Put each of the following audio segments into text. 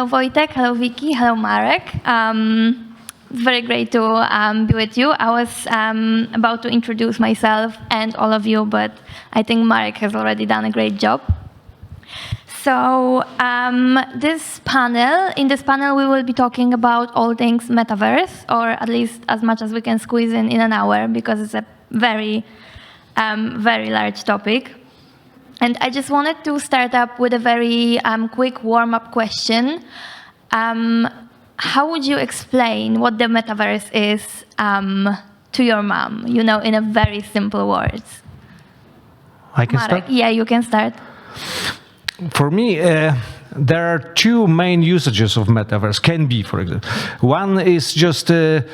Hello, Wojtek. Hello, Vicky. Hello, Marek. It's very great to be with you. I was about to introduce myself and all of you, but I think Marek has already done a great job. So in this panel, we will be talking about all things metaverse, or at least as much as we can squeeze in an hour, because it's a very, very large topic. And I just wanted to start up with a very quick warm-up question. How would you explain what the metaverse is to your mom, in a very simple words? I can start? Yeah, you can start. For me, there are two main usages of metaverse, can be, for example. One is just, it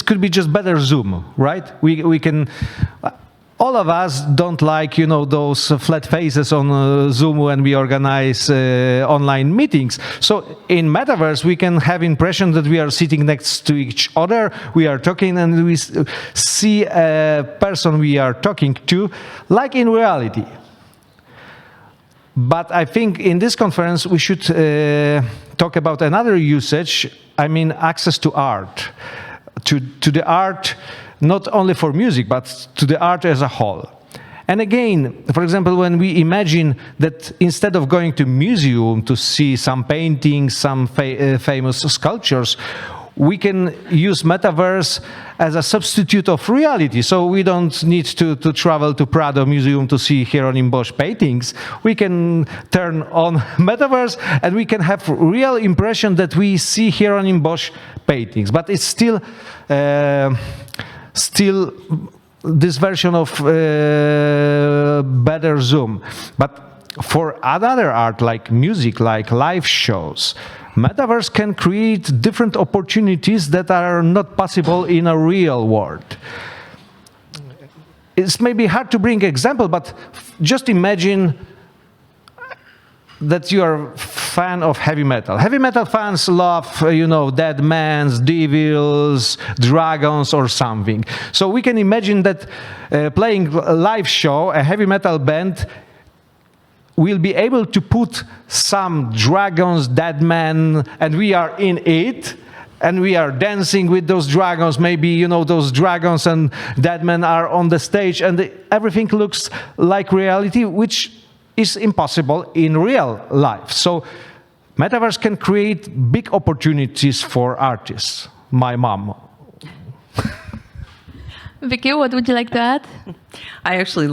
could be just better Zoom, right? We can, all of us don't like, those flat faces on Zoom when we organize online meetings. So in metaverse, we can have impression that we are sitting next to each other, we are talking, and we see a person we are talking to, like in reality. But I think in this conference, we should talk about another usage, I mean access to art, to the art, not only for music, but to the art as a whole. And again, for example, when we imagine that instead of going to museum to see some paintings, some famous sculptures, we can use metaverse as a substitute of reality. So we don't need to travel to Prado Museum to see Hieronym Bosch paintings. We can turn on metaverse and we can have real impression that we see Hieronym Bosch paintings. But it's still this version of better Zoom. But for other art, like music, like live shows, metaverse can create different opportunities that are not possible in a real world. It's maybe hard to bring example, but just imagine that you are a fan of heavy metal. Heavy metal fans love, dead mans, devils, dragons, or something. So we can imagine that playing a live show, a heavy metal band will be able to put some dragons, dead men, and we are in it, and we are dancing with those dragons. Maybe, those dragons and dead men are on the stage, and everything looks like reality, which is impossible in real life. So metaverse can create big opportunities for artists. My mom. Vicky, what would you like to add? I actually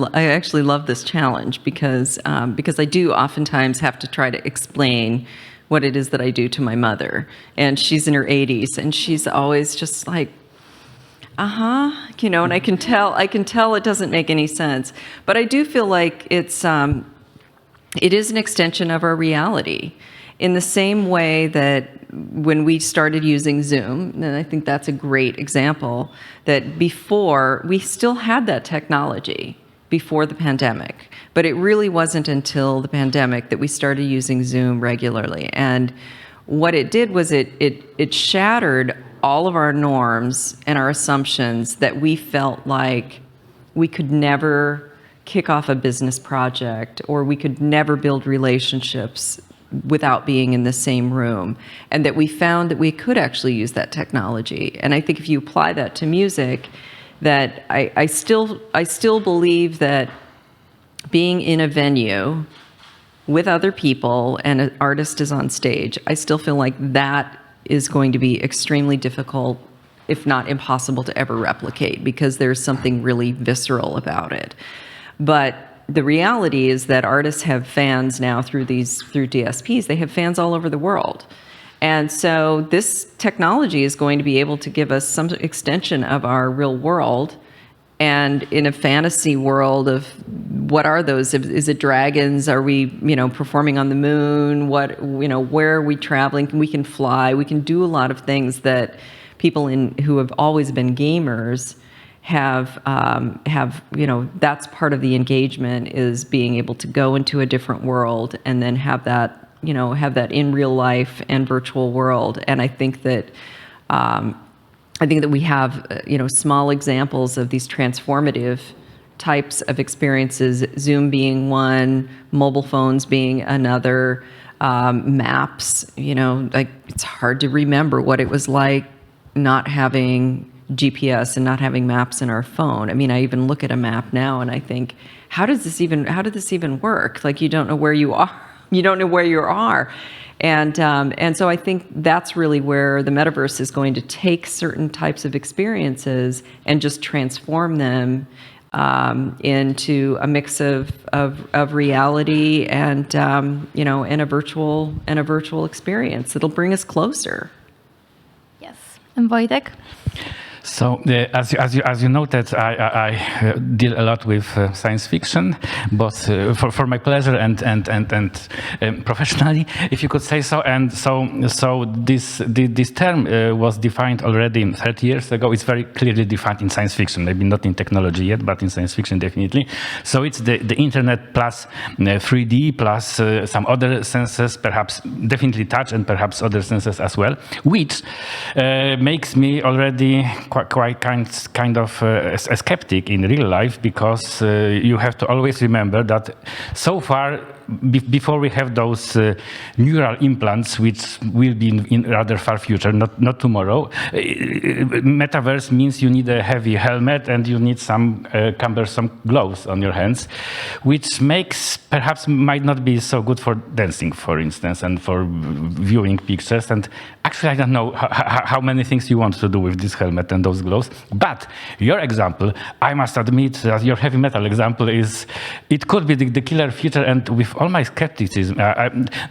love this challenge because I do oftentimes have to try to explain what it is that I do to my mother, and she's in her 80s, and she's always just like, and I can tell it doesn't make any sense, but I do feel like it is an extension of our reality. In the same way that when we started using Zoom, and I think that's a great example, that before, we still had that technology before the pandemic, but it really wasn't until the pandemic that we started using Zoom regularly. And what it did was it shattered all of our norms and our assumptions that we felt like we could never kick off a business project, or we could never build relationships without being in the same room, and that we found that we could actually use that technology. And I think if you apply that to music, that I still believe that being in a venue with other people and an artist is on stage, I still feel like that is going to be extremely difficult, if not impossible, to ever replicate, because there's something really visceral about it. But the reality is that artists have fans now through DSPs. They have fans all over the world. And so this technology is going to be able to give us some extension of our real world. And in a fantasy world of what are those? Is it dragons? Are we, performing on the moon? Where are we traveling? We can fly. We can do a lot of things that people who have always been gamers have, that's part of the engagement, is being able to go into a different world and then have that in real life and virtual world. And I think that we have, small examples of these transformative types of experiences, Zoom being one, mobile phones being another, Maps, like it's hard to remember what it was like not having GPS and not having maps in our phone. I mean, I even look at a map now and I think, how did this even work? Like you don't know where you are. You don't know where you are. And so I think that's really where the metaverse is going to take certain types of experiences and just transform them into a mix of reality and and a virtual experience that'll bring us closer. Yes, and Wojtek? So, as you noted, I deal a lot with science fiction, both for my pleasure and professionally, if you could say so. And so this term was defined already 30 years ago. It's very clearly defined in science fiction, maybe not in technology yet, but in science fiction definitely. So it's the internet plus 3D plus some other senses, perhaps definitely touch and perhaps other senses as well, which makes me already quite kind of a skeptic in real life, because you have to always remember that so far, before we have those neural implants, which will be in rather far future, not tomorrow, metaverse means you need a heavy helmet and you need some cumbersome gloves on your hands, which perhaps might not be so good for dancing, for instance, and for viewing pictures. And actually, I don't know how many things you want to do with this helmet and those gloves. But your example, I must admit that your heavy metal example it could be the killer feature. And with all my skepticism,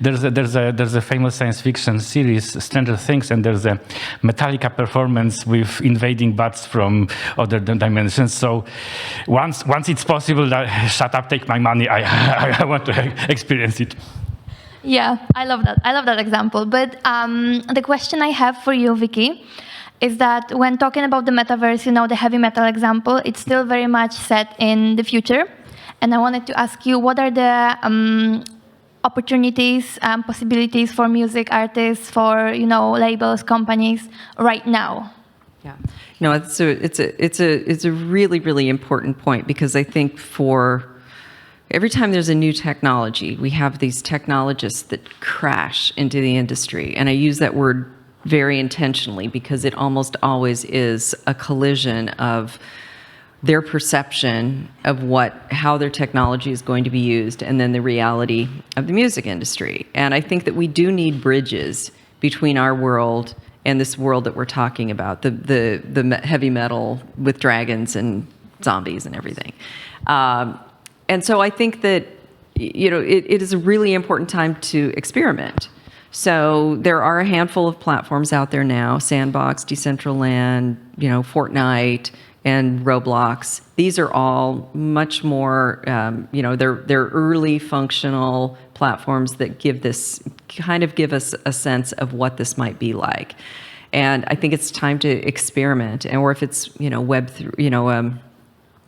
there's a famous science fiction series, Stranger Things, and there's a Metallica performance with invading bats from other dimensions. So once it's possible, shut up, take my money. I want to experience it. Yeah, I love that. I love that example. But the question I have for you, Vicky, is that when talking about the metaverse, the heavy metal example, it's still very much set in the future. And I wanted to ask you, what are the opportunities, possibilities for music artists, for labels, companies right now? Yeah, no, it's a really, really important point, because I think every time there's a new technology, we have these technologists that crash into the industry. And I use that word very intentionally, because it almost always is a collision of their perception of how their technology is going to be used, and then the reality of the music industry. And I think that we do need bridges between our world and this world that we're talking about, the heavy metal with dragons and zombies and everything. And so I think that it is a really important time to experiment. So there are a handful of platforms out there now: Sandbox, Decentraland, Fortnite, and Roblox. These are all much more, they're early functional platforms that give us a sense of what this might be like. And I think it's time to experiment. Or if it's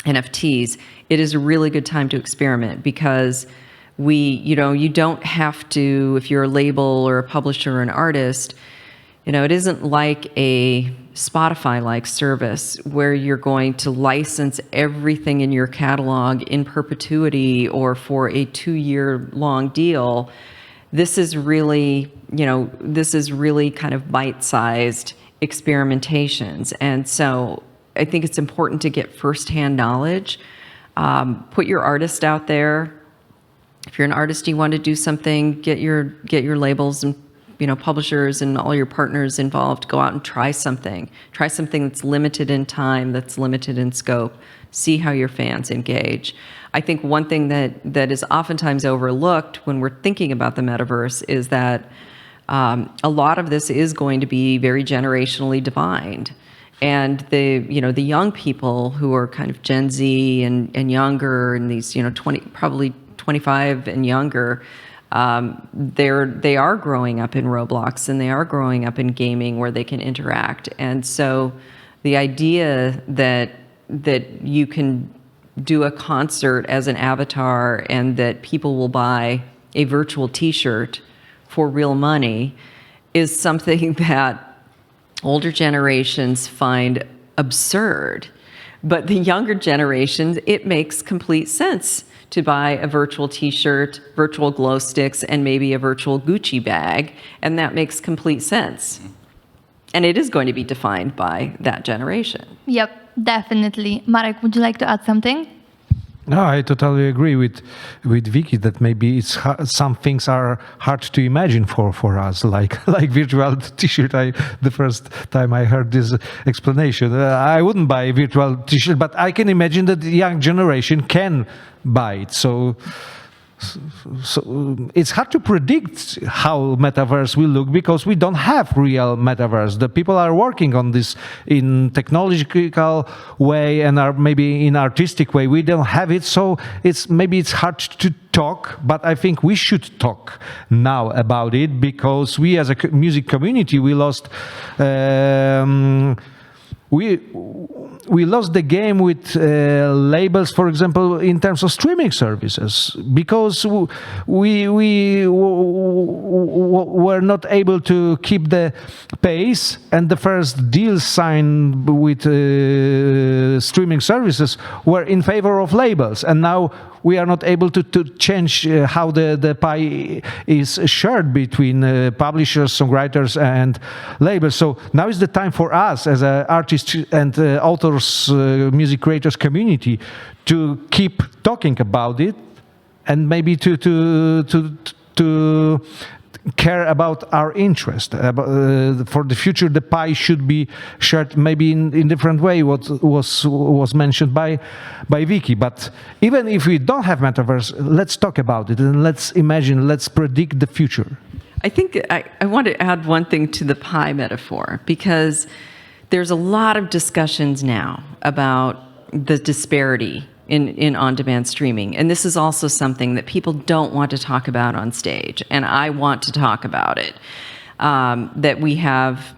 NFTs, it is a really good time to experiment, because you don't have to, if you're a label or a publisher or an artist, it isn't like a Spotify-like service where you're going to license everything in your catalog in perpetuity or for a 2-year-long deal. This is really kind of bite-sized experimentations. And so I think it's important to get firsthand knowledge. Put your artist out there. If you're an artist, you want to do something, get your labels and publishers and all your partners involved. Go out and try something. Try something that's limited in time, that's limited in scope. See how your fans engage. I think one thing that is oftentimes overlooked when we're thinking about the metaverse is that a lot of this is going to be very generationally defined. And the young people who are kind of Gen Z and younger, and these probably 25 and younger, they are growing up in Roblox, and they are growing up in gaming where they can interact. And so the idea that you can do a concert as an avatar and that people will buy a virtual t-shirt for real money is something that older generations find absurd. But the younger generations, it makes complete sense to buy a virtual t-shirt, virtual glow sticks, and maybe a virtual Gucci bag, and that makes complete sense. And it is going to be defined by that generation. Yep, definitely. Marek, would you like to add something? No, I totally agree with Vicky that maybe some things are hard to imagine for us, like virtual T-shirt. The first time I heard this explanation, I wouldn't buy a virtual T-shirt, but I can imagine that the young generation can buy it. So it's hard to predict how metaverse will look because we don't have real metaverse. The people are working on this in technological way and are maybe in artistic way. We don't have it, so it's hard to talk. But I think we should talk now about it because we as a music community we lost. We lost the game with labels, for example, in terms of streaming services, because we were not able to keep the pace, and the first deals signed with streaming services were in favor of labels, and now we are not able to change how the pie is shared between publishers, songwriters, and labels. So now is the time for us as an artist and authors, music creators community to keep talking about it, and maybe to care about our interest. For the future, the pie should be shared maybe in different way. What was mentioned by Vicky. But even if we don't have metaverse, let's talk about it and let's imagine, let's predict the future. I think I want to add one thing to the pie metaphor, because there's a lot of discussions now about the disparity in on-demand streaming. And this is also something that people don't want to talk about on stage. And I want to talk about it. That we have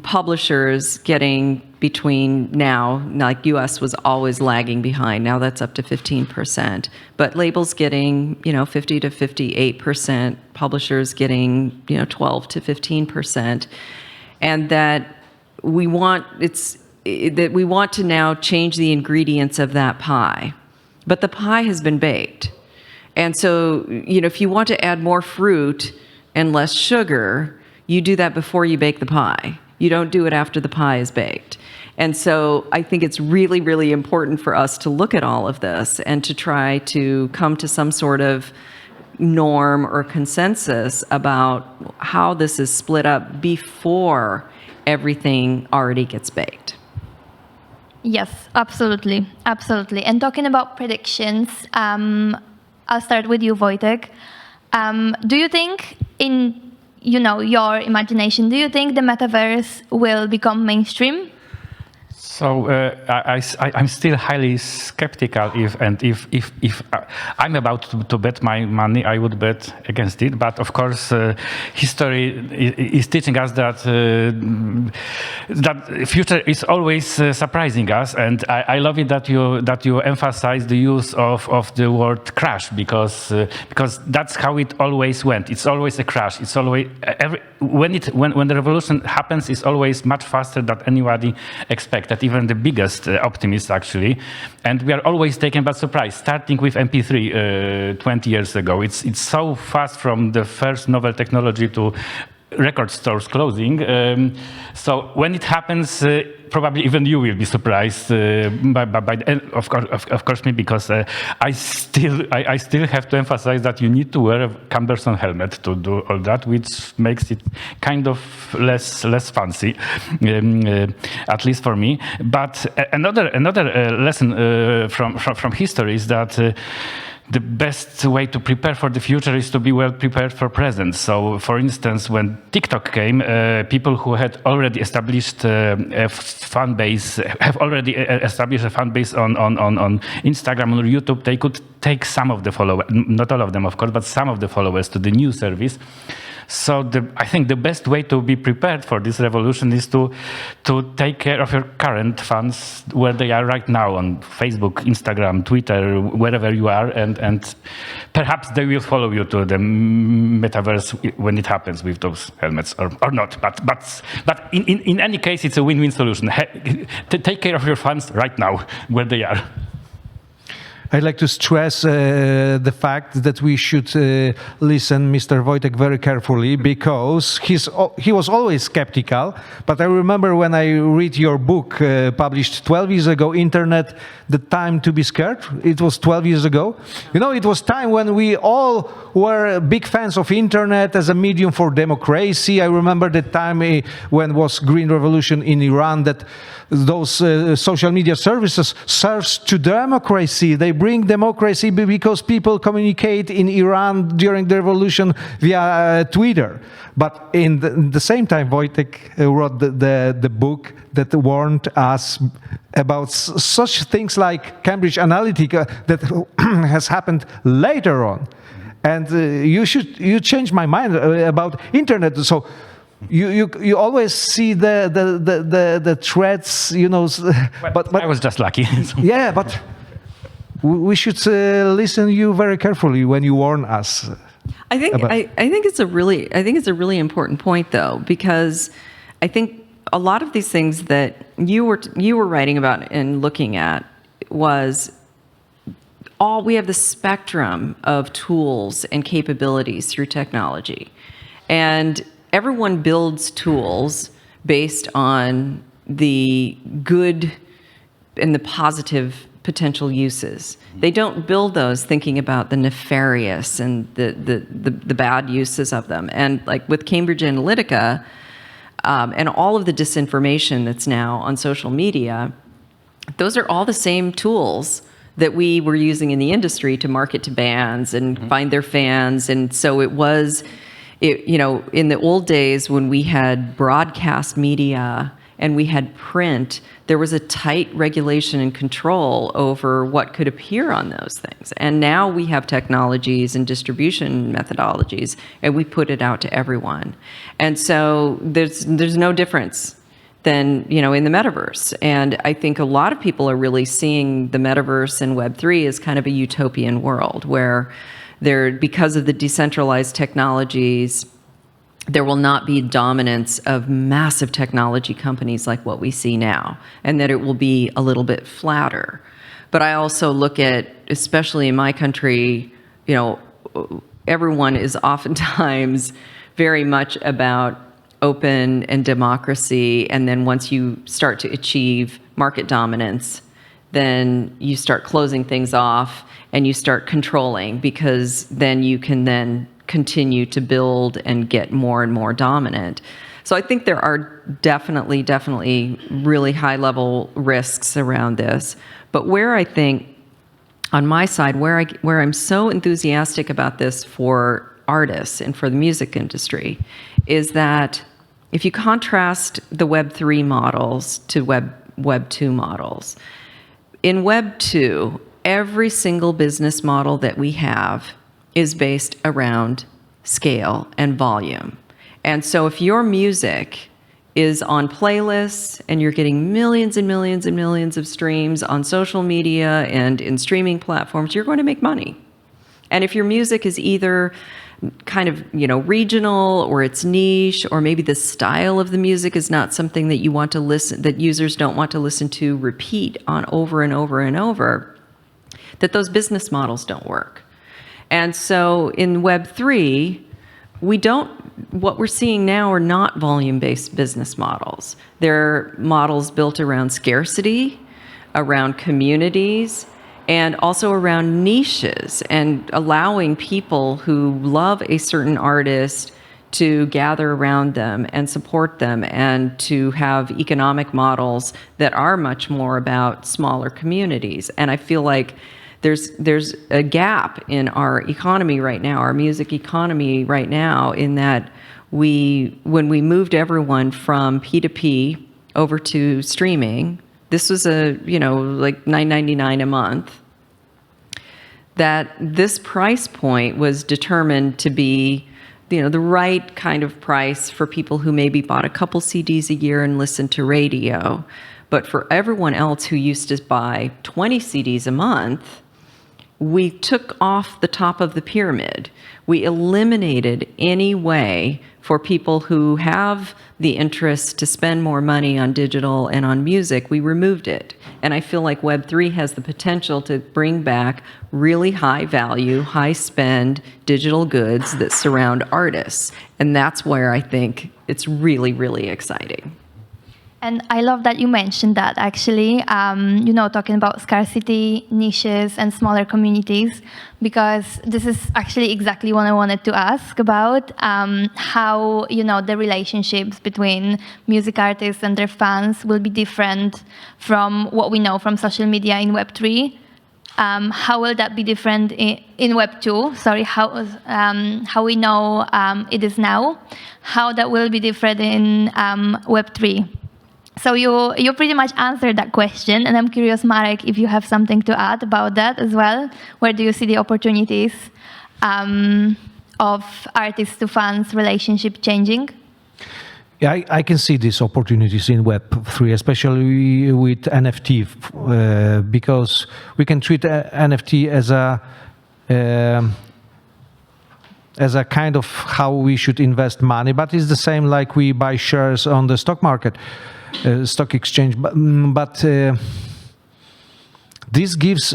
publishers getting between now, like US was always lagging behind. Now that's up to 15%. But labels getting, 50 to 58%, publishers getting, 12 to 15%. And that we want to now change the ingredients of that pie. But the pie has been baked. And so, if you want to add more fruit and less sugar, you do that before you bake the pie. You don't do it after the pie is baked. And so I think it's really, really important for us to look at all of this and to try to come to some sort of norm or consensus about how this is split up before everything already gets baked. Yes, absolutely. Absolutely. And talking about predictions, I'll start with you, Wojtek. Do you think in, your imagination, do you think the metaverse will become mainstream? So I'm still highly skeptical. If I'm about to bet my money, I would bet against it. But of course, history is teaching us that that future is always surprising us. And I love it that you emphasize the use of the word crash, because that's how it always went. It's always a crash. It's always when the revolution happens, it's always much faster than anybody expected. Even the biggest optimists, actually. And we are always taken by surprise, starting with MP3 20 years ago. It's so fast from the first novel technology to record stores closing. So when it happens, probably even you will be surprised by and of course me, because I still have to emphasize that you need to wear a cumbersome helmet to do all that, which makes it kind of less fancy, at least for me. But another lesson from history is that the best way to prepare for the future is to be well prepared for present. So, for instance, when TikTok came, people who had already established a fan base, have already established a fan base on Instagram or YouTube, they could take some of the followers, not all of them, of course, but some of the followers to the new service. So I think the best way to be prepared for this revolution is to take care of your current fans where they are right now on Facebook, Instagram, Twitter, wherever you are, and perhaps they will follow you to the metaverse when it happens with those helmets or not. But in any case, it's a win-win solution. Take care of your fans right now where they are. I'd like to stress the fact that we should listen Mr. Wojtek very carefully, because he was always skeptical. But I remember when I read your book published 12 years ago, Internet, The Time to be Scared. It was 12 years ago. You know, it was time when we all were big fans of Internet as a medium for democracy. I remember the time when was Green Revolution in Iran, that those social media services serves to democracy. They bring democracy because people communicate in Iran during the revolution via Twitter. But in the same time, Wojtek wrote the book that warned us about such things like Cambridge Analytica that has happened later on. And you changed my mind about Internet. So you always see the threats, you know. But I was just lucky. Yeah, but we should listen you very carefully when you warn us. I think it's a really important point, though, because I think a lot of these things that you were writing about and looking at was we have the spectrum of tools and capabilities through technology, and everyone builds tools based on the good and the positive potential uses. They don't build those thinking about the nefarious and the bad uses of them. And like with Cambridge Analytica and all of the disinformation that's now on social media, those are all the same tools that we were using in the industry to market to bands and find their fans. And so it was, you know, in the old days when we had broadcast media and we had print, there was a tight regulation and control over what could appear on those things. And now we have technologies and distribution methodologies, and we put it out to everyone. And so there's no difference than, you know, in the metaverse. And I think a lot of people are really seeing the metaverse and Web3 as kind of a utopian world where because of the decentralized technologies, there will not be dominance of massive technology companies like what we see now, and that it will be a little bit flatter. But I also look at, especially in my country, you know, everyone is oftentimes very much about open and democracy, and then once you start to achieve market dominance, then you start closing things off and you start controlling, because then you can then continue to build and get more and more dominant. So I think there are definitely really high level risks around this. But where I think, on my side, where I'm so enthusiastic about this for artists and for the music industry, is that if you contrast the Web3 models to Web 2 models, in Web 2, every single business model that we have is based around scale and volume. And so if your music is on playlists and you're getting millions and millions and millions of streams on social media and in streaming platforms, you're going to make money. And if your music is either kind of, you know, regional, or it's niche, or maybe the style of the music is not something that you want to listen, that users don't want to listen to repeat on over and over and over, that those business models don't work. And so in Web3, what we're seeing now are not volume-based business models. They're models built around scarcity, around communities, and also around niches, and allowing people who love a certain artist to gather around them and support them, and to have economic models that are much more about smaller communities. And I feel like there's a gap in our economy right now, our music economy right now, in that when we moved everyone from P2P over to streaming, this was like $9.99 a month, that this price point was determined to be the right kind of price for people who maybe bought a couple CDs a year and listened to radio. But for everyone else who used to buy 20 CDs a month, we took off the top of the pyramid. We eliminated any way for people who have the interest to spend more money on digital and on music. We removed it. And I feel like Web3 has the potential to bring back really high value, high spend digital goods that surround artists. And that's where I think it's really, really exciting. And I love that you mentioned that, actually, talking about scarcity, niches, and smaller communities, because this is actually exactly what I wanted to ask about, how, the relationships between music artists and their fans will be different from what we know from social media in Web3. How will that be different in Web 2? Sorry, how we know it is now, how that will be different in Web 3. So you pretty much answered that question, and I'm curious, Marek, if you have something to add about that as well. Where do you see the opportunities of artists to fans relationship changing? Yeah, I can see these opportunities in Web3, especially with NFT, because we can treat NFT as a kind of how we should invest money, but it's the same like we buy shares on the stock market. Stock exchange, but this gives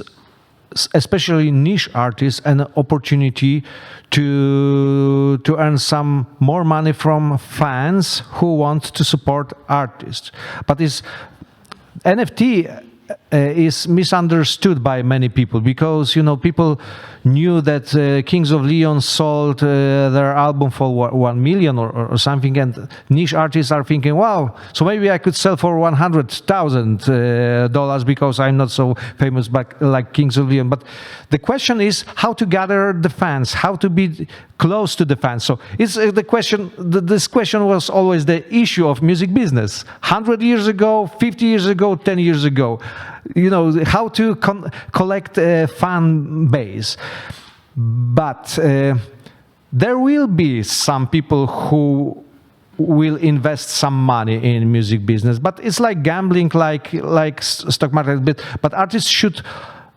especially niche artists an opportunity to earn some more money from fans who want to support artists. But NFT is misunderstood by many people, because people knew that Kings of Leon sold their album for 1 million or something, and niche artists are thinking, wow, so maybe I could sell for $100,000 because I'm not so famous like Kings of Leon. But the question is how to gather the fans, how to be close to the fans. So it's the question. This question was always the issue of music business 100 years ago, 50 years ago, 10 years ago. How to collect a fan base. But there will be some people who will invest some money in music business. But it's like gambling, like stock market. But artists should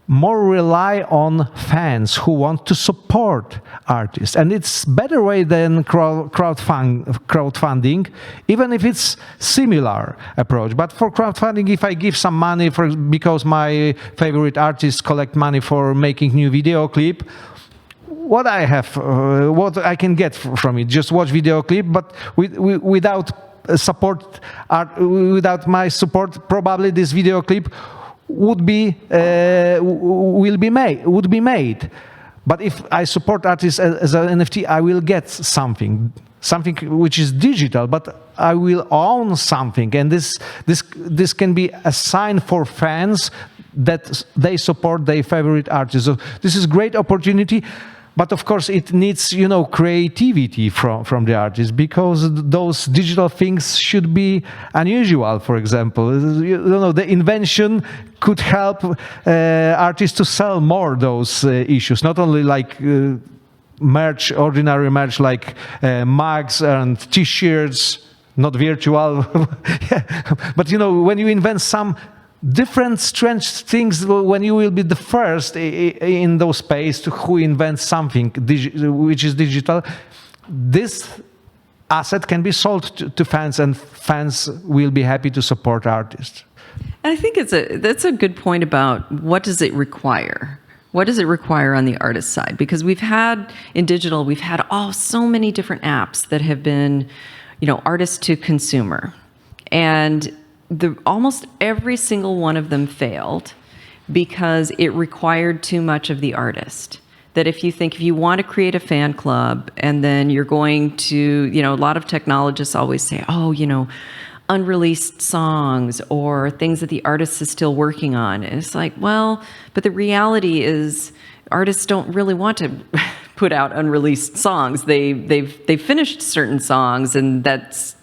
more rely on fans who want to support artists. And it's better way than crowdfunding, even if it's similar approach. But for crowdfunding, if I give some money because my favorite artists collect money for making new video clip, what I can get from it, just watch video clip, but without support, without my support, probably this video clip would be made. But if I support artists as an NFT, I will get something which is digital, but I will own something, and this can be a sign for fans that they support their favorite artists. So this is great opportunity. But of course, it needs, creativity from the artist, because those digital things should be unusual. For example, the invention could help artists to sell more those issues, not only like merch, ordinary merch like mugs and T-shirts, not virtual, but when you invent some different strange things, when you will be the first in those space who invents something which is digital, this asset can be sold to fans, and fans will be happy to support artists. And I think that's a good point about what does it require? What does it require on the artist side? Because we've had so many different apps that have been, artist to consumer, and almost every single one of them failed because it required too much of the artist. That if you want to create a fan club, and then you're going to, a lot of technologists always say, unreleased songs or things that the artist is still working on. And it's like, well, but the reality is artists don't really want to put out unreleased songs. They've finished certain songs, and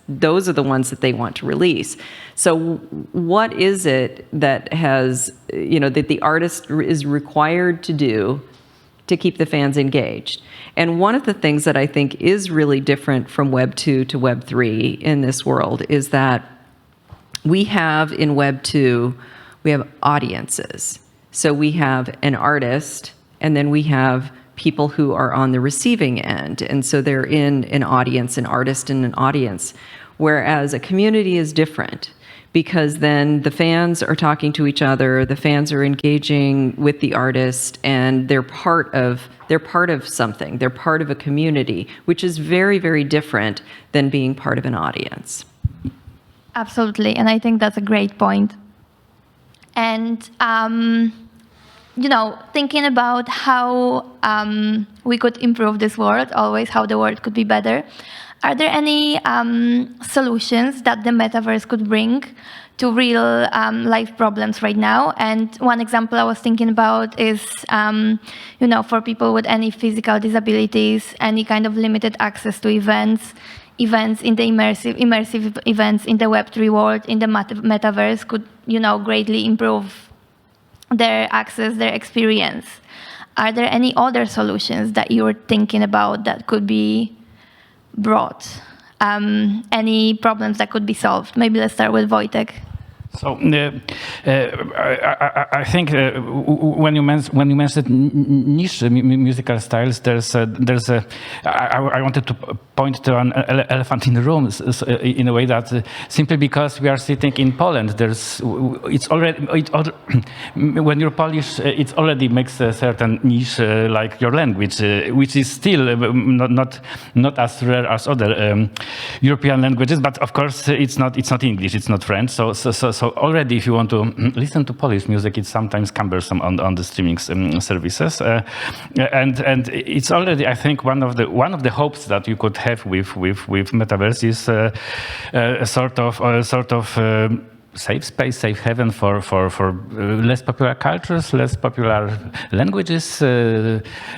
those are the ones that they want to release. So what is it that has, that the artist is required to do to keep the fans engaged. And one of the things that I think is really different from Web 2 to Web 3 in this world is that we have in Web 2, we have audiences. So we have an artist, and then we have people who are on the receiving end. And so they're in an audience, an artist in an audience. Whereas a community is different, because then the fans are talking to each other, the fans are engaging with the artist, and they're part of something. They're part of a community, which is very, very different than being part of an audience. Absolutely, and I think that's a great point. And thinking about how we could improve this world, always how the world could be better. Are there any solutions that the metaverse could bring to real life problems right now? And one example I was thinking about is, for people with any physical disabilities, any kind of limited access to events in the immersive events in the Web3 world, in the metaverse could, greatly improve their access, their experience. Are there any other solutions that you're thinking about that could be brought? Any problems that could be solved? Maybe let's start with Wojtek. So I think when you mentioned niche musical styles, I wanted to point to an elephant in the room in a way that simply because we are sitting in Poland, when you're Polish, it already makes a certain niche like your language, which is still not as rare as other European languages, but of course it's not English, it's not French, so already, if you want to listen to Polish music, it's sometimes cumbersome on the streaming services, and it's already, I think, one of the hopes that you could have with Metaverse is a sort of safe space, safe haven for less popular cultures, less popular languages,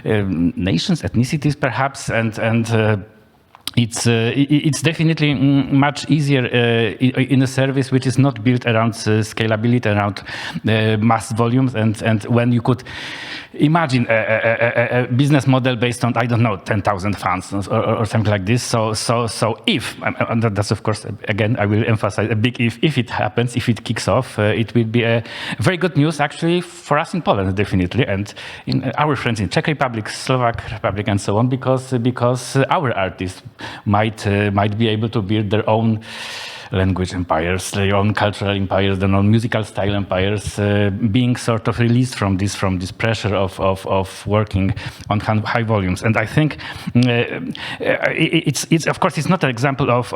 nations, ethnicities, perhaps, and. It's definitely much easier in a service which is not built around scalability, around mass volumes, and when you could imagine a business model based on, I don't know, 10,000 fans or something like this. So if, and that's of course, again, I will emphasize a big if it happens, if it kicks off, it will be a very good news actually for us in Poland, definitely, and in our friends in Czech Republic, Slovak Republic, and so on, because our artists might be able to build their own language empires, their own cultural empires, their own musical style empires, being sort of released from this pressure of working on high volumes. And I think it's of course it's not an example of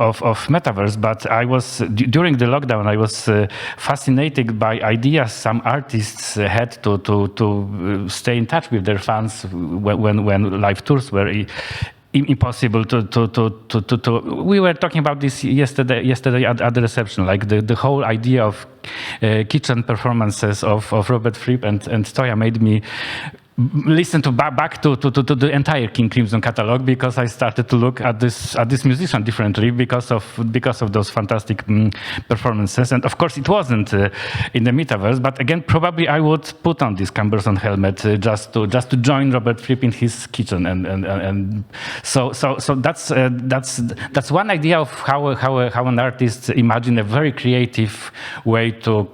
metaverse, but I was during the lockdown I was fascinated by ideas some artists had to stay in touch with their fans when live tours were impossible to we were talking about this yesterday at the reception, like the whole idea of kitchen performances of Robert Fripp and Toya made me listen back to the entire King Crimson catalog, because I started to look at this musician differently because of those fantastic performances. And of course it wasn't in the metaverse, but again probably I would put on this cumbersome helmet just to join Robert Fripp in his kitchen, and so that's one idea of how an artist imagine a very creative way to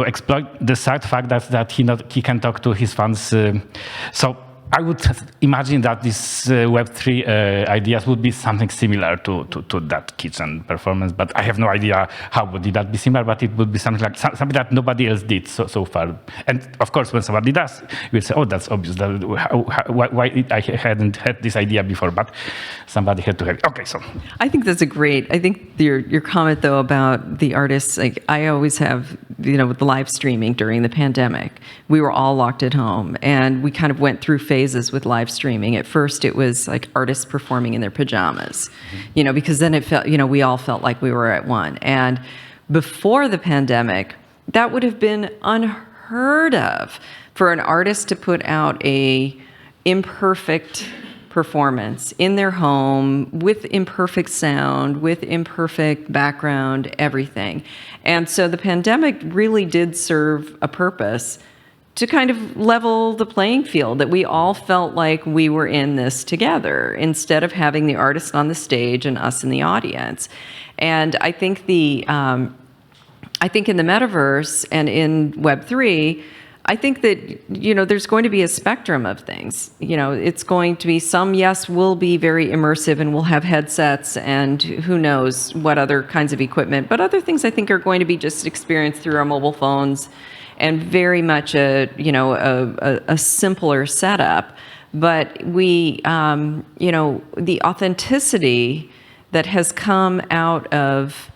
exploit the sad fact that he can talk to his fans. So I would imagine that this Web3 ideas would be something similar to that kitchen performance, but I have no idea how would that be similar, but it would be something like something that nobody else did so far. And of course, when somebody does, we'll say, oh, that's obvious. Why I hadn't had this idea before, but somebody had to have it. Okay, so. I think that's I think your comment, though, about the artists, like I always have, with the live streaming during the pandemic, we were all locked at home, and we kind of went through phases with live streaming. At first, it was like artists performing in their pajamas, because then it felt, we all felt like we were at one. And before the pandemic, that would have been unheard of for an artist to put out a imperfect performance in their home with imperfect sound, with imperfect background, everything. And so the pandemic really did serve a purpose to kind of level the playing field, that we all felt like we were in this together instead of having the artist on the stage and us in the audience. And I think I think in the metaverse and in Web3, I think that, there's going to be a spectrum of things. It's going to be some, yes, will be very immersive and we'll have headsets and who knows what other kinds of equipment, but other things I think are going to be just experienced through our mobile phones and very much a simpler setup. But the authenticity that has come out of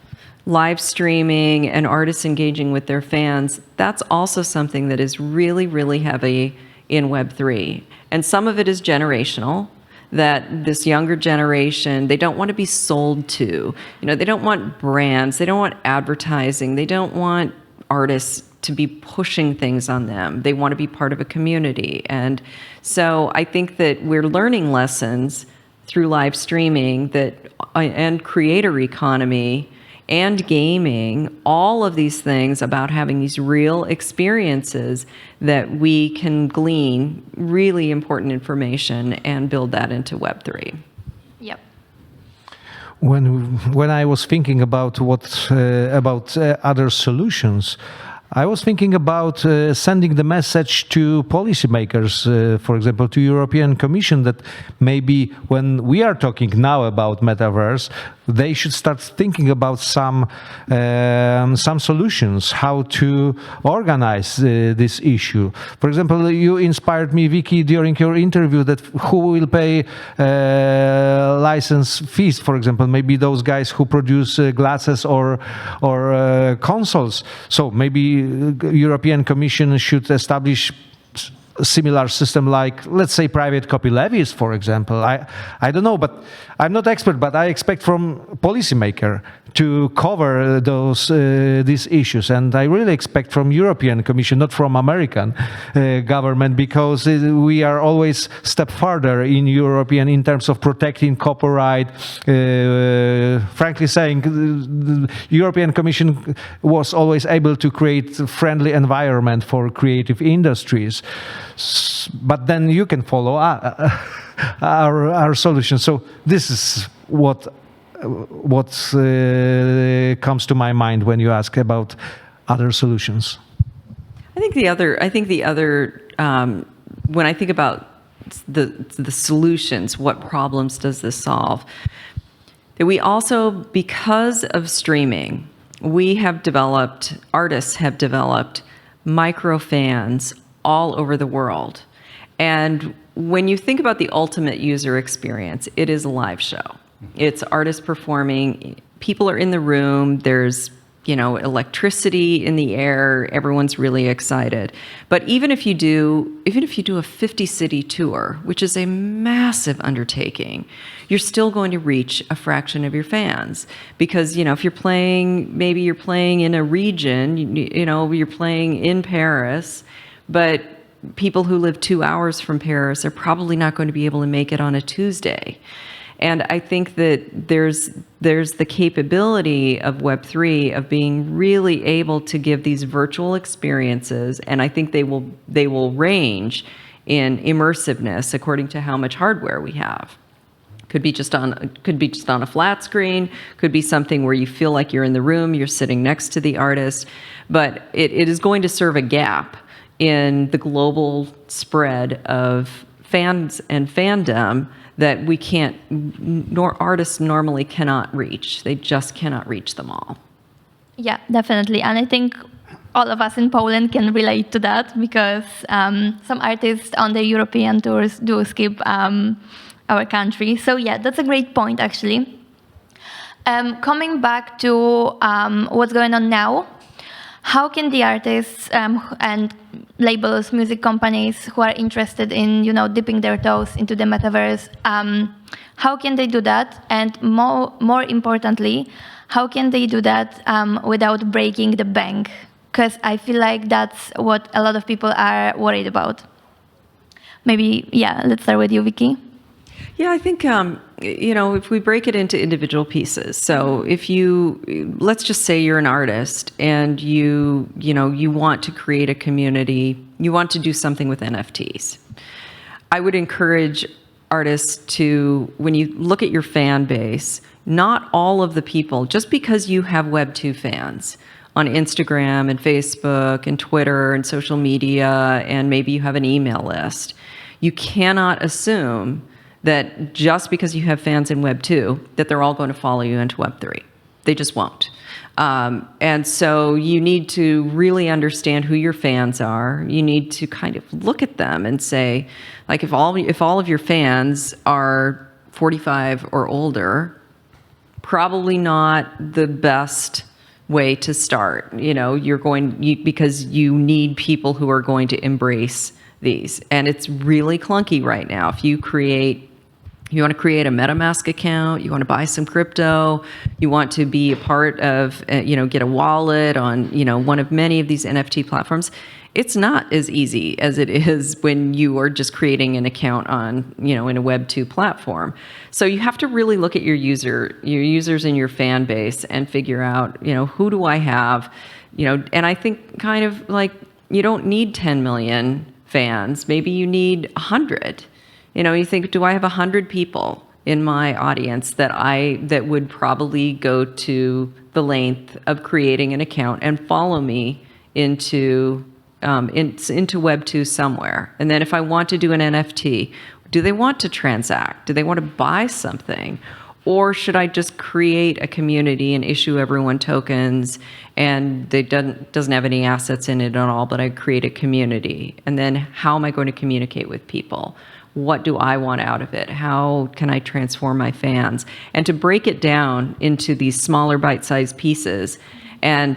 live streaming and artists engaging with their fans, that's also something that is really, really heavy in Web3. And some of it is generational, that this younger generation, they don't want to be sold to. They don't want brands, they don't want advertising, they don't want artists to be pushing things on them. They want to be part of a community. And so I think that we're learning lessons through live streaming and creator economy and gaming, all of these things about having these real experiences that we can glean really important information and build that into Web3. Yep. When I was thinking about other solutions, I was thinking about sending the message to policymakers, for example, to European Commission, that maybe when we are talking now about metaverse, they should start thinking about some solutions, how to organize this issue. For example, you inspired me, Vicky, during your interview that who will pay license fees, for example, maybe those guys who produce glasses or consoles. So maybe European Commission should establish a similar system like, let's say, private copy levies, for example. I don't know, but I'm not expert, but I expect from policymaker to cover these issues. And I really expect from European Commission, not from American government, because we are always step further in European in terms of protecting copyright. Frankly saying, the European Commission was always able to create a friendly environment for creative industries. But then you can follow our solution. So this is what comes to my mind when you ask about other solutions. I think the other when I think about the solutions, what problems does this solve? That we also, because of streaming, artists have developed micro fans all over the world. And when you think about the ultimate user experience, it is a live show. It's artists performing, people are in the room, there's electricity in the air, everyone's really excited. But even if you do a 50-city tour, which is a massive undertaking, you're still going to reach a fraction of your fans. Because, if you're playing in a region, you're playing in Paris, but people who live 2 hours from Paris are probably not going to be able to make it on a Tuesday. And I think that there's the capability of Web3 of being really able to give these virtual experiences, and I think they will range in immersiveness according to how much hardware we have. Could be just on a flat screen, could be something where you feel like you're in the room, you're sitting next to the artist, but it is going to serve a gap in the global spread of fans and fandom that artists normally cannot reach. They just cannot reach them all. Yeah, definitely. And I think all of us in Poland can relate to that, because some artists on the European tours do skip our country. So yeah, that's a great point, actually. Coming back to what's going on now, how can the artists and labels, music companies who are interested in, dipping their toes into the metaverse, how can they do that? And more importantly, how can they do that without breaking the bank? Because I feel like that's what a lot of people are worried about. Maybe, yeah, let's start with you, Vicky. Yeah, I think if we break it into individual pieces, so if let's just say you're an artist and you want to create a community, you want to do something with NFTs. I would encourage artists to, when you look at your fan base, not all of the people, just because you have Web2 fans on Instagram and Facebook and Twitter and social media, and maybe you have an email list, you cannot assume that just because you have fans in Web2, that they're all going to follow you into Web3. They just won't. And so you need to really understand who your fans are. You need to kind of look at them and say, like, if all of your fans are 45 or older, probably not the best way to start. Because you need people who are going to embrace these. And it's really clunky right now. If you want to create a MetaMask account, you want to buy some crypto, you want to be a part of, get a wallet on, one of many of these NFT platforms, it's not as easy as it is when you are just creating an account on, in a Web2 platform. So you have to really look at your users in your fan base and figure out, who do I have, and I think kind of like, you don't need 10 million fans, maybe you need 100. You think, do I have 100 people in my audience that would probably go to the length of creating an account and follow me into Web2 somewhere? And then if I want to do an NFT, do they want to transact? Do they want to buy something? Or should I just create a community and issue everyone tokens and they doesn't have any assets in it at all, but I create a community? And then how am I going to communicate with people? What do I want out of it? How can I transform my fans? And to break it down into these smaller bite-sized pieces. And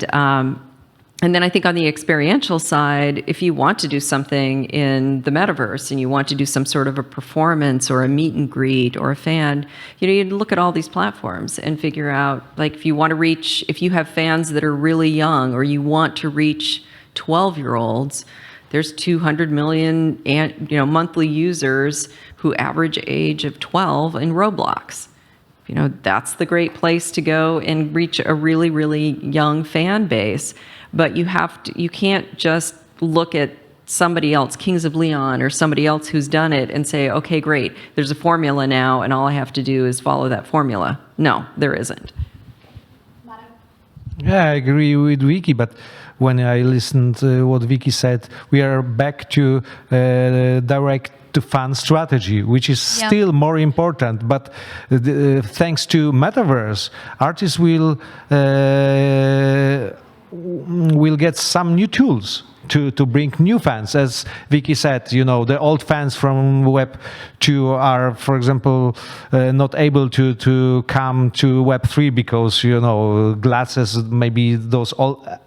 then I think on the experiential side, if you want to do something in the metaverse and you want to do some sort of a performance or a meet and greet or a fan, you look at all these platforms and figure out, like, if you have fans that are really young or you want to reach 12-year-olds, there's 200 million monthly users who average age of 12 in Roblox. That's the great place to go and reach a really, really young fan base. But you can't just look at somebody else, Kings of Leon, or somebody else who's done it and say, okay, great, there's a formula now and all I have to do is follow that formula. No, there isn't. Yeah, I agree with Vicky, but when I listened to what Vicky said, we are back to direct-to-fan strategy, which is still more important. But thanks to Metaverse, artists will get some new tools to bring new fans. As Vicky said, the old fans from Web2 are, for example, not able to come to Web3 because, glasses, maybe those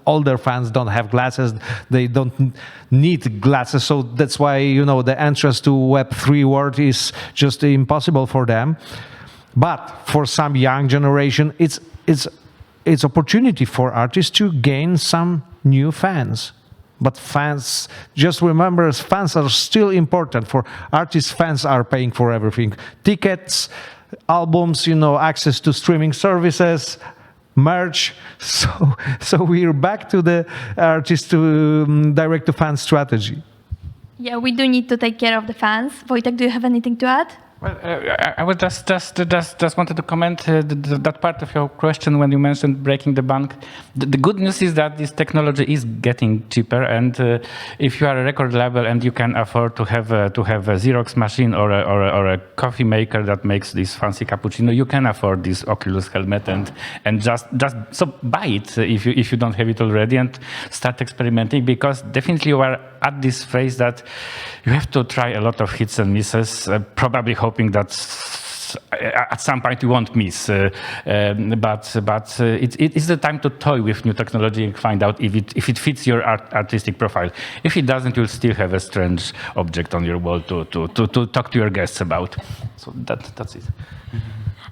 older fans don't have glasses, they don't need glasses, so that's why, the entrance to Web3 world is just impossible for them. But for some young generation, it's opportunity for artists to gain some new fans. But fans, just remember, fans are still important. For artists, fans are paying for everything. Tickets, albums, access to streaming services, merch. So we're back to the artist to direct-to-fan strategy. Yeah, we do need to take care of the fans. Wojtek, do you have anything to add? Well, I was just wanted to comment that part of your question when you mentioned breaking the bank. The good news is that this technology is getting cheaper, and if you are a record label and you can afford to have a Xerox machine or a coffee maker that makes this fancy cappuccino, you can afford this Oculus helmet and just so buy it if you don't have it already and start experimenting, because definitely you are at this phase that you have to try a lot of hits and misses, probably hoping that at some point you won't miss. But it is the time to toy with new technology and find out if it fits your artistic profile. If it doesn't, you'll still have a strange object on your wall to talk to your guests about. So that's it.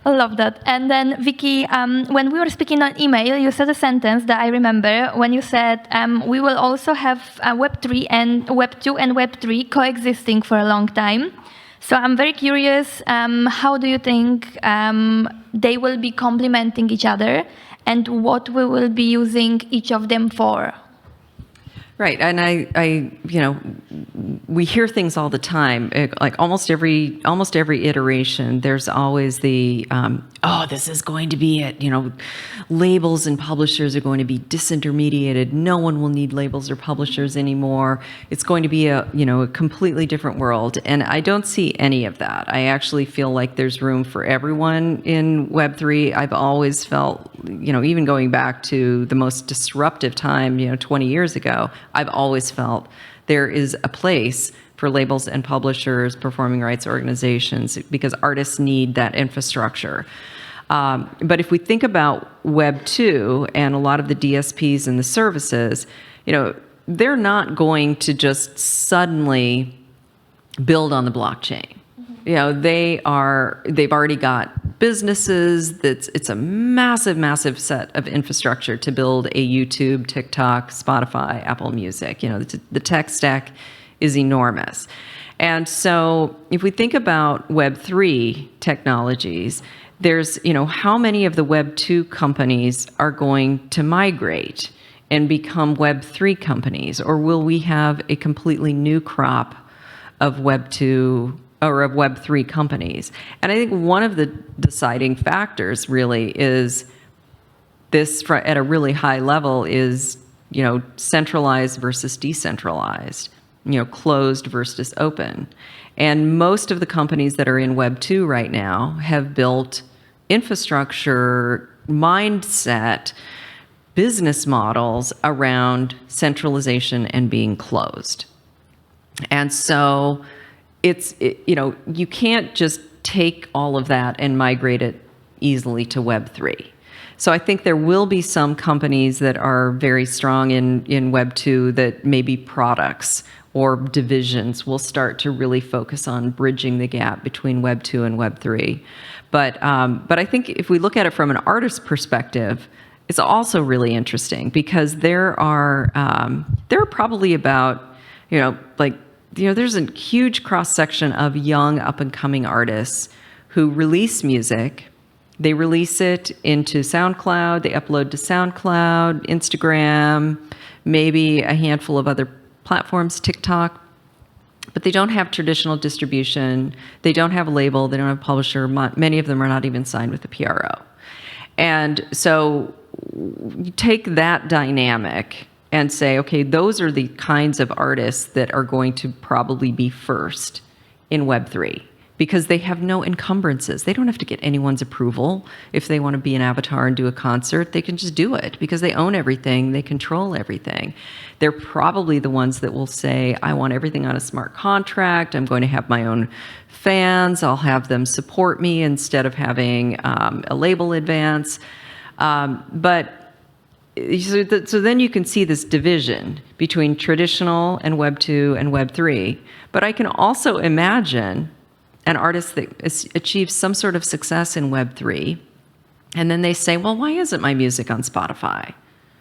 I love that. And then, Vicky, when we were speaking on email, you said a sentence that I remember when you said, we will also have Web3 and Web2 and Web3 coexisting for a long time. So I'm very curious, how do you think they will be complementing each other, and what we will be using each of them for? Right, and we hear things all the time. Like almost every iteration, there's always the this is going to be it. Labels and publishers are going to be disintermediated. No one will need labels or publishers anymore. It's going to be a completely different world, and I don't see any of that. I actually feel like there's room for everyone in Web3. I've always felt, even going back to the most disruptive time, 20 years ago, I've always felt there is a place for labels and publishers, performing rights organizations, because artists need that infrastructure. But if we think about Web 2 and a lot of the DSPs and the services, they're not going to just suddenly build on the blockchain. They've already got businesses. It's a massive set of infrastructure to build a YouTube, TikTok, Spotify, Apple Music. The tech stack is enormous. And so if we think about Web3 technologies, there's, how many of the Web2 companies are going to migrate and become Web3 companies? Or will we have a completely new crop of Web2 or of Web3 companies? And I think one of the deciding factors really is this, at a really high level, is, centralized versus decentralized, closed versus open. And most of the companies that are in Web 2 right now have built infrastructure, mindset, business models around centralization and being closed. And so you can't just take all of that and migrate it easily to Web 3. So I think there will be some companies that are very strong in Web 2 that maybe products or divisions will start to really focus on bridging the gap between Web 2 and Web 3. But I think if we look at it from an artist perspective, it's also really interesting because there are probably about, there's a huge cross-section of young up-and-coming artists who release music. They release it into SoundCloud, they upload to SoundCloud, Instagram, maybe a handful of other platforms, TikTok, but they don't have traditional distribution. They don't have a label. They don't have a publisher. Many of them are not even signed with the PRO. And so you take that dynamic and say, okay, those are the kinds of artists that are going to probably be first in Web3 because they have no encumbrances. They don't have to get anyone's approval. If they want to be an avatar and do a concert, they can just do it because they own everything. They control everything. They're probably the ones that will say, I want everything on a smart contract. I'm going to have my own fans. I'll have them support me instead of having a label advance. So then you can see this division between traditional and Web 2 and Web 3. But I can also imagine an artist that achieves some sort of success in Web 3, and then they say, well, why isn't my music on Spotify?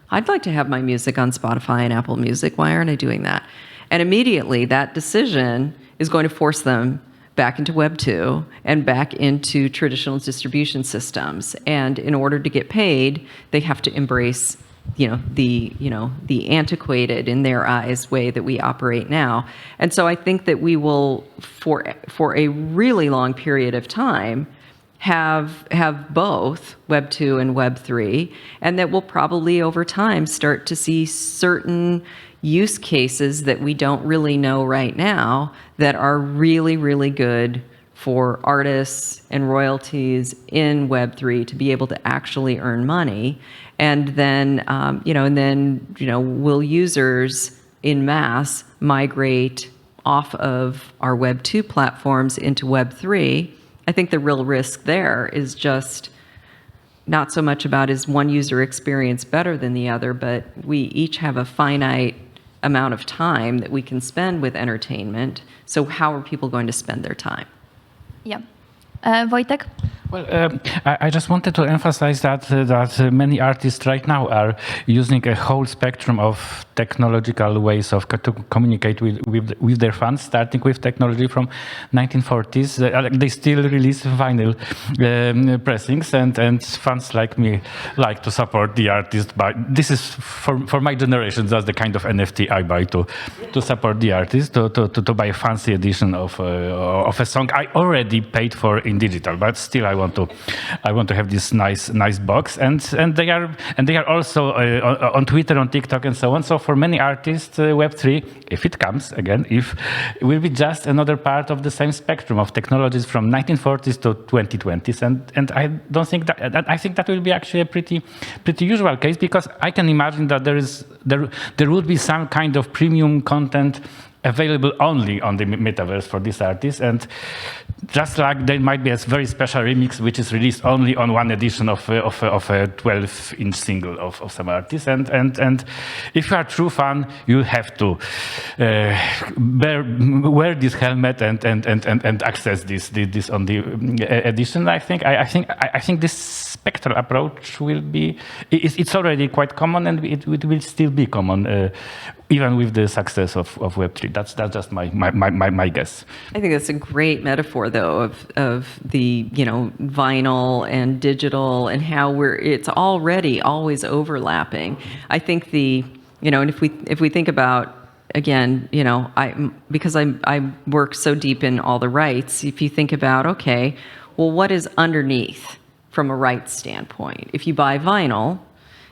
I'd like to have my music on Spotify and Apple Music. Why aren't I doing that? And immediately that decision is going to force them back into Web 2 and back into traditional distribution systems. And in order to get paid, they have to embrace the antiquated, in their eyes, way that we operate now. And so I think that we will, for a really long period of time, have both Web 2 and Web 3, and that we'll probably over time start to see certain use cases that we don't really know right now that are really, really good for artists and royalties in Web 3 to be able to actually earn money. And then, will users in mass migrate off of our Web 2 platforms into Web 3? I think the real risk there is just not so much about is one user experience better than the other, but we each have a finite amount of time that we can spend with entertainment. So how are people going to spend their time? Yeah. Wojtek? Well, I just wanted to emphasize that many artists right now are using a whole spectrum of technological ways of to communicate with their fans, starting with technology from 1940s. They still release vinyl pressings, and fans like me like to support the artist. This is for my generation. That's the kind of NFT I buy to support the artist, to buy a fancy edition of a song I already paid for in digital, but still I want to have this nice box, and they are also on Twitter, on TikTok, and so on. So for many artists, Web3, if it comes again, if it will be just another part of the same spectrum of technologies from 1940s to 2020s, and I don't think that I think that will be actually a pretty usual case, because I can imagine that there would be some kind of premium content available only on the metaverse for these artists, and just like there might be a very special remix which is released only on one edition of a 12-inch single of some artist, and if you are a true fan, you have to wear this helmet and access this on the edition. I think this spectral approach will be, it's already quite common, and it will still be common even with the success of Web3. That's just my guess. I think that's a great metaphor, though, of the vinyl and digital, and how it's already always overlapping. I think and if we think about, again, because I work so deep in all the rights. If you think about, okay, well, what is underneath from a rights standpoint? If you buy vinyl,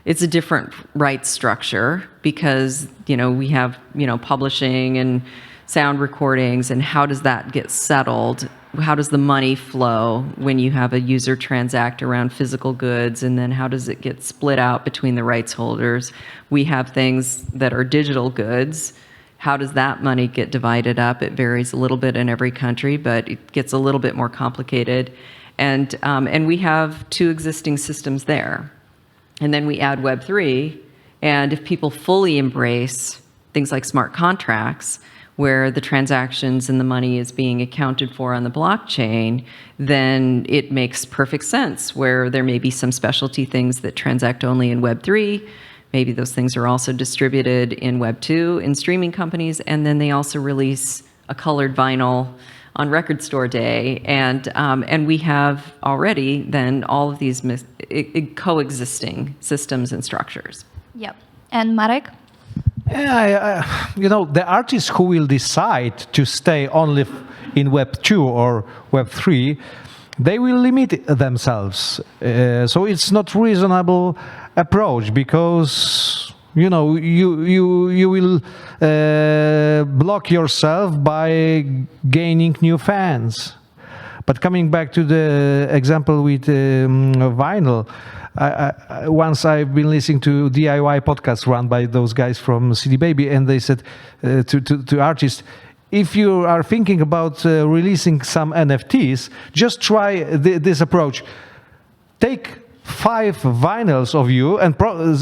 it's a different rights structure, because we have publishing and sound recordings, and how does that get settled? How does the money flow when you have a user transact around physical goods, and then how does it get split out between the rights holders? We have things that are digital goods. How does that money get divided up? It varies a little bit in every country, but it gets a little bit more complicated. And we have two existing systems there. And then we add Web3, and if people fully embrace things like smart contracts, where the transactions and the money is being accounted for on the blockchain, then it makes perfect sense, where there may be some specialty things that transact only in Web3. Maybe those things are also distributed in Web2 in streaming companies, and then they also release a colored vinyl on Record Store Day, and we have already then all of these coexisting systems and structures. Yep. And Marek? Yeah, the artists who will decide to stay only in Web 2 or Web 3, they will limit themselves. So it's not reasonable approach, because you will block yourself by gaining new fans. But coming back to the example with vinyl, once I've been listening to DIY podcasts run by those guys from CD Baby, and they said to artists, if you are thinking about releasing some NFTs, just try this approach. Take 5 vinyls of you and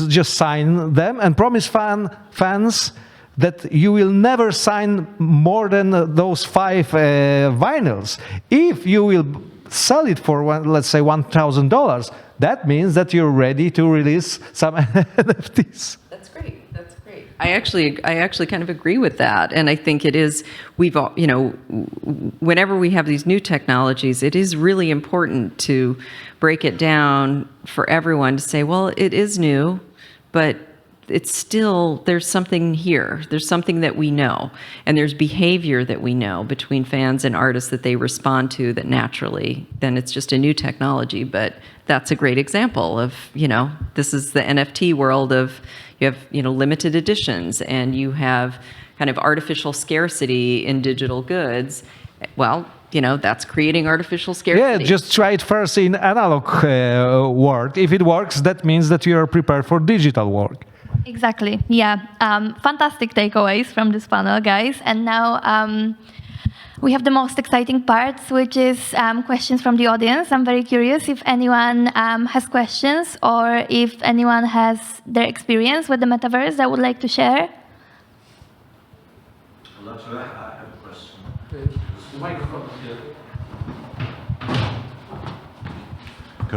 just sign them, and promise fans that you will never sign more than those 5 vinyls. If you will sell it for, let's say, $1,000, that means that you're ready to release some NFTs. That's great. That's great. I actually kind of agree with that, and I think it is. Whenever we have these new technologies, it is really important to break it down for everyone to say, well, it is new, but it's still, there's something here. There's something that we know, and there's behavior that we know between fans and artists that they respond to that naturally, then it's just a new technology. But that's a great example of, this is the NFT world of, you have, limited editions, and you have kind of artificial scarcity in digital goods. Well, that's creating artificial scarcity. Yeah, just try it first in analog world. If it works, that means that you are prepared for digital world. Exactly. Yeah. Fantastic takeaways from this panel, guys. And now we have the most exciting parts, which is questions from the audience. I'm very curious if anyone has questions, or if anyone has their experience with the metaverse that would like to share. I have a question. The microphone here.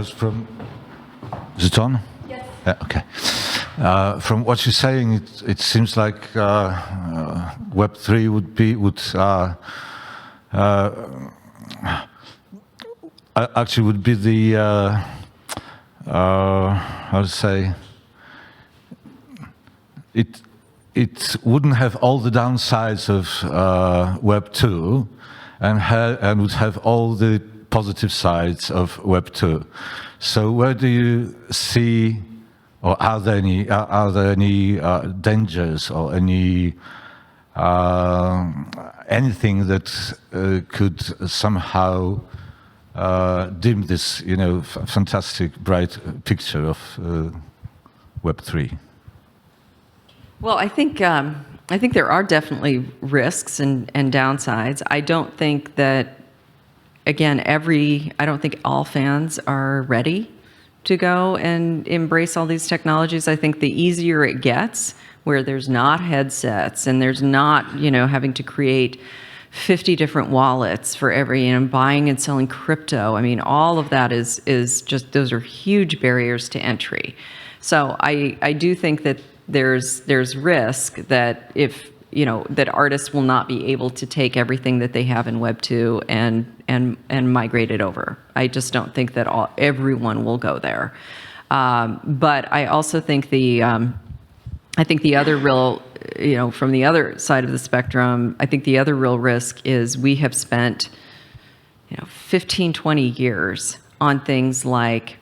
because is it on? Yes. Okay. From what you're saying, it seems like Web3 would be the how to say it wouldn't have all the downsides of Web 2 and would have all the positive sides of Web 2. So where do you see, or are there any dangers or any anything that could somehow dim this, fantastic bright picture of Web 3? Well, I think there are definitely risks and downsides. I don't think that, again, I don't think all fans are ready to go and embrace all these technologies. I think the easier it gets, where there's not headsets and there's not, having to create 50 different wallets for every, buying and selling crypto. I mean, all of that is just, those are huge barriers to entry. So I do think that there's risk that if, that artists will not be able to take everything that they have in Web 2 and migrate it over. I just don't think that everyone will go there. But I also think the other real, from the other side of the spectrum, I think the other real risk is we have spent, 15, 20 years on things like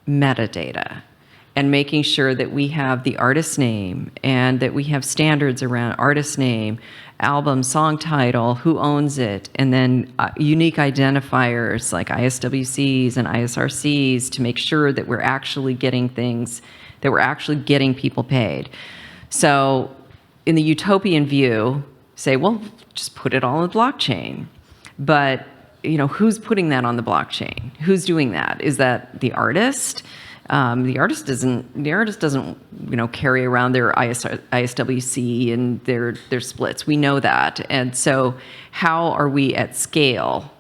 metadata and making sure that we have the artist's name and that we have standards around artist's name, album, song title, who owns it, and then unique identifiers like ISWCs and ISRCs to make sure that we're actually getting things, that we're actually getting people paid. So in the utopian view, say, well, just put it all on the blockchain. But, who's putting that on the blockchain? Who's doing that? Is that the artist? The artist doesn't, carry around their ISWC and their splits. We know that. And so how are we at scale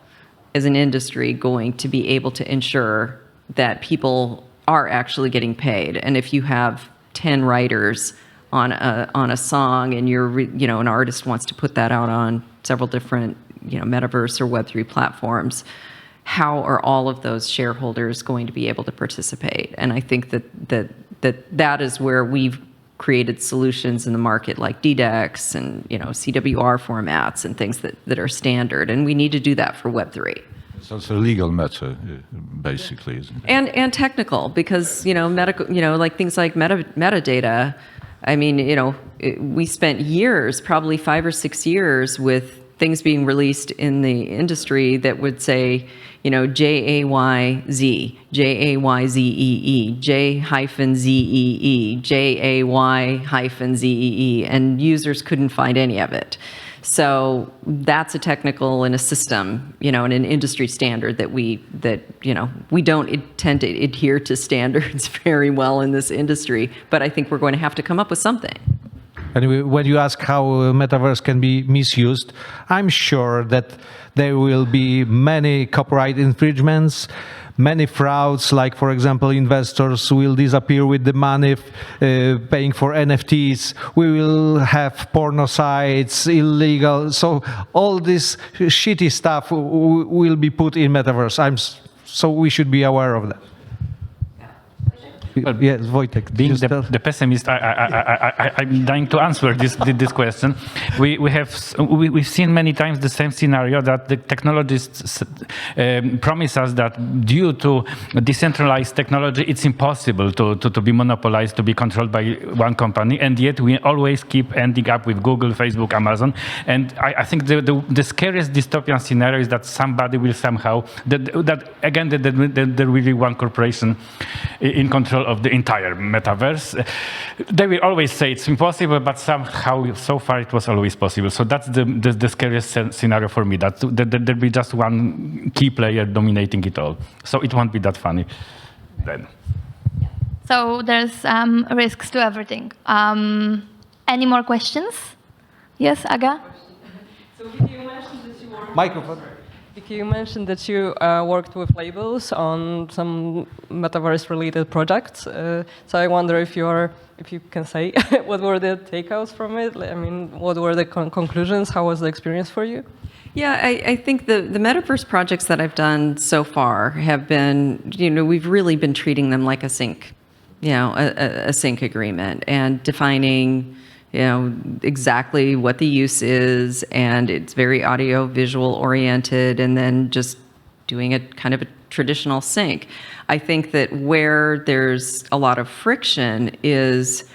as an industry going to be able to ensure that people are actually getting paid? And if you have 10 writers on a song and an artist wants to put that out on several different, Metaverse or Web3 platforms, how are all of those shareholders going to be able to participate? And I think that is where we've created solutions in the market like DDEX and CWR formats and things that are standard. And we need to do that for Web3. So it's a legal matter, basically, isn't it? And technical, because medical, like things like metadata. I mean, we spent years, probably 5 or 6 years, with things being released in the industry that would say, JAYZ, JAYZEE, J-ZEE, JAY-ZEE, and users couldn't find any of it. So that's a technical and a system, and an industry standard that we don't tend to adhere to standards very well in this industry, but I think we're going to have to come up with something. Anyway, when you ask how Metaverse can be misused, I'm sure that there will be many copyright infringements, many frauds, like, for example, investors will disappear with the money paying for NFTs. We will have porno sites, illegal. So all this shitty stuff will be put in Metaverse. So we should be aware of that. Well, yes, Wojtek. Being the pessimist, I'm dying to answer this question. We've seen many times the same scenario, that the technologists promise us that due to decentralized technology, it's impossible to be monopolized, to be controlled by one company, and yet we always keep ending up with Google, Facebook, Amazon. And I think the scariest dystopian scenario is that somebody will somehow, that there will be one corporation in control of the entire metaverse. They will always say it's impossible, but somehow, so far, it was always possible. So that's the scariest scenario for me, that there'll be just one key player dominating it all. So it won't be that funny then. So there's risks to everything. Any more questions? Yes, Aga? So you mentioned that you were... Microphone. Vicky, you mentioned that you worked with labels on some metaverse-related projects. So I wonder if you can say what were the takeouts from it? I mean, what were the conclusions? How was the experience for you? Yeah, I think the Metaverse projects that I've done so far have been, we've really been treating them like a sync, a sync agreement and defining, exactly what the use is, and it's very audio-visual oriented, and then just doing a kind of a traditional sync. I think that where there's a lot of friction is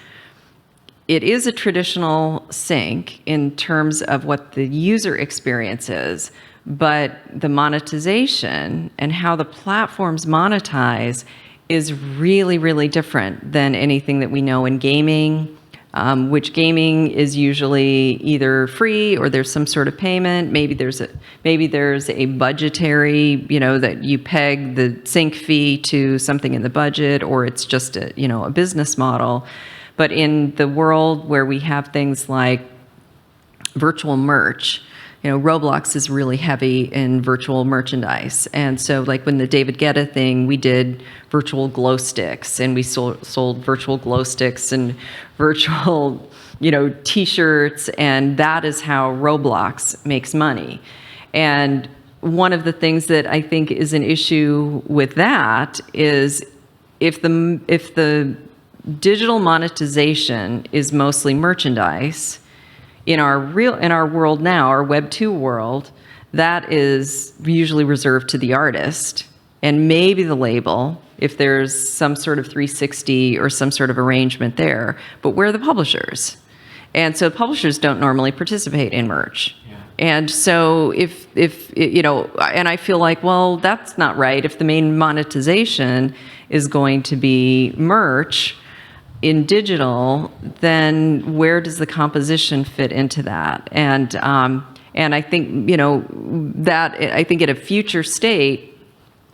it is a traditional sync in terms of what the user experience is, but the monetization and how the platforms monetize is really, really different than anything that we know in gaming, which gaming is usually either free or there's some sort of payment. Maybe there's a budgetary, that you peg the sync fee to something in the budget, or it's just a business model. But in the world where we have things like virtual merch, Roblox is really heavy in virtual merchandise. And so like when the David Guetta thing, we did virtual glow sticks, and we sold virtual glow sticks and virtual, t-shirts, and that is how Roblox makes money. And one of the things that I think is an issue with that is if the digital monetization is mostly merchandise, in our world now, our Web 2 world, that is usually reserved to the artist and maybe the label, if there's some sort of 360 or some sort of arrangement there, but we're the publishers. And so publishers don't normally participate in merch. Yeah. And so if and I feel like, well, that's not right. If the main monetization is going to be merch in digital, then where does the composition fit into that? And I think I think at a future state,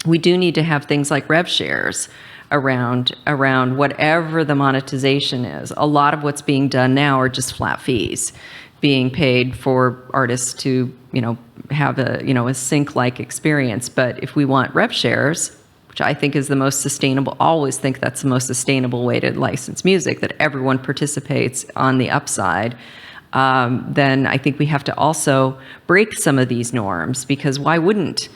we do need to have things like rev shares around whatever the monetization is. A lot of what's being done now are just flat fees being paid for artists to have a sync-like experience. But if we want rev shares, which I think is the most sustainable, always think that's the most sustainable way to license music, that everyone participates on the upside, then I think we have to also break some of these norms, because why wouldn't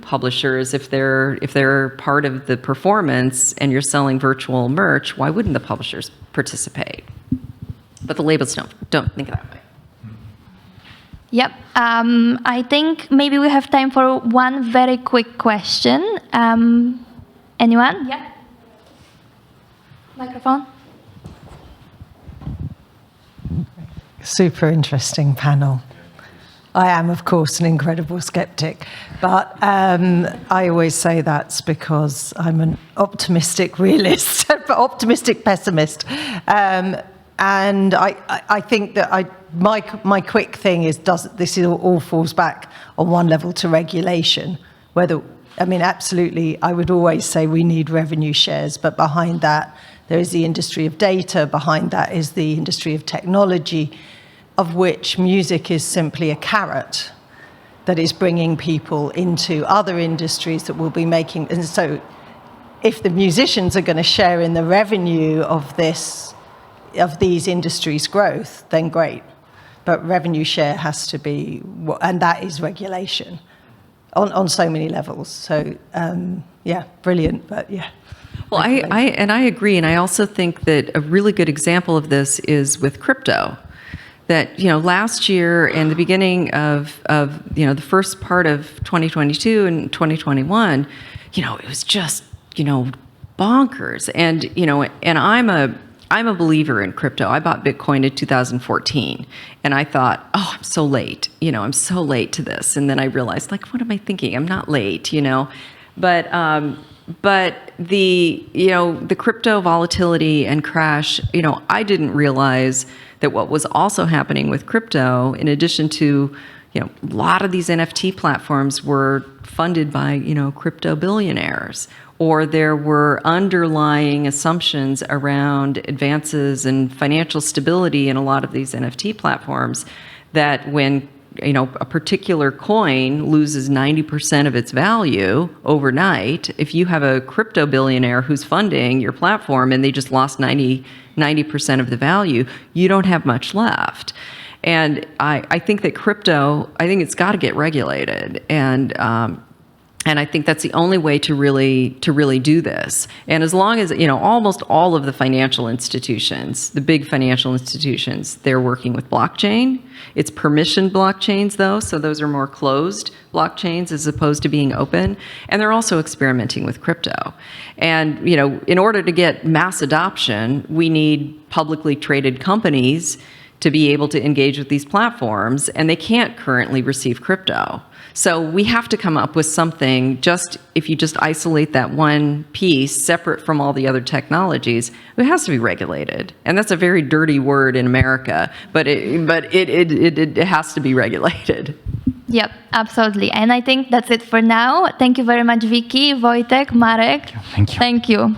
publishers, if they're part of the performance and you're selling virtual merch, why wouldn't the publishers participate? But the labels don't think that way. Yep. I think maybe we have time for one very quick question. Anyone? Yeah. Microphone. Super interesting panel. I am, of course, an incredible skeptic, but I always say that's because I'm an optimistic realist, but optimistic pessimist. And I think that my quick thing is, this all falls back on one level to regulation. Absolutely, I would always say we need revenue shares, but behind that, there is the industry of data, behind that is the industry of technology, of which music is simply a carrot that is bringing people into other industries that will be making. And so if the musicians are going to share in the revenue of these industries' growth, then great. But revenue share has to be, and that is regulation on so many levels. So brilliant, but yeah. Well, I agree, and I also think that a really good example of this is with crypto. That last year and the beginning of the first part of 2022 and 2021, it was just bonkers. And I'm a believer in crypto. I bought Bitcoin in 2014, and I thought, oh, I'm so late. I'm so late to this. And then I realized, like, what am I thinking? I'm not late. But the crypto volatility and crash, I didn't realize that what was also happening with crypto, in addition to, a lot of these NFT platforms were funded by, crypto billionaires, or there were underlying assumptions around advances in financial stability in a lot of these NFT platforms that when a particular coin loses 90% of its value overnight, if you have a crypto billionaire who's funding your platform and they just lost 90% of the value, you don't have much left. And I think that crypto, I think it's got to get regulated. And I think that's the only way to really do this. And as long as, almost all of the financial institutions, the big financial institutions, they're working with blockchain. It's permissioned blockchains, though, so those are more closed blockchains as opposed to being open. And they're also experimenting with crypto. And, in order to get mass adoption, we need publicly traded companies to be able to engage with these platforms, and they can't currently receive crypto. So we have to come up with something, if you just isolate that one piece separate from all the other technologies, it has to be regulated. And that's a very dirty word in America, but it has to be regulated. Yep, absolutely. And I think that's it for now. Thank you very much, Vicky, Wojtek, Marek. Thank you. Thank you.